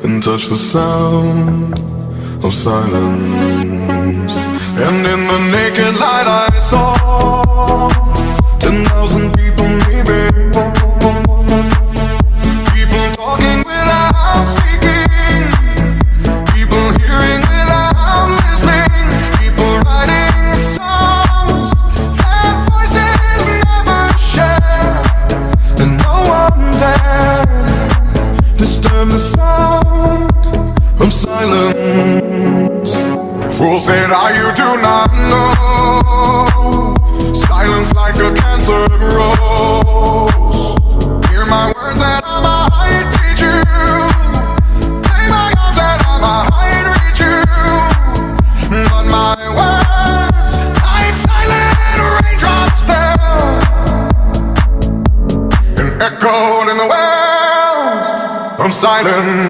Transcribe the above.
and touch the sound of silence. And in the naked light I saw 10,000 people maybe, people talking without speaking, people hearing without listening, people writing songs that voices never share, and no one dared disturb the sound of silence. Fool said, you do not know. Silence like a cancer grows. Hear my words and I might teach you. Play my arms and I might reach you. But my words, like silent raindrops, fell and echoed in the wells of silence.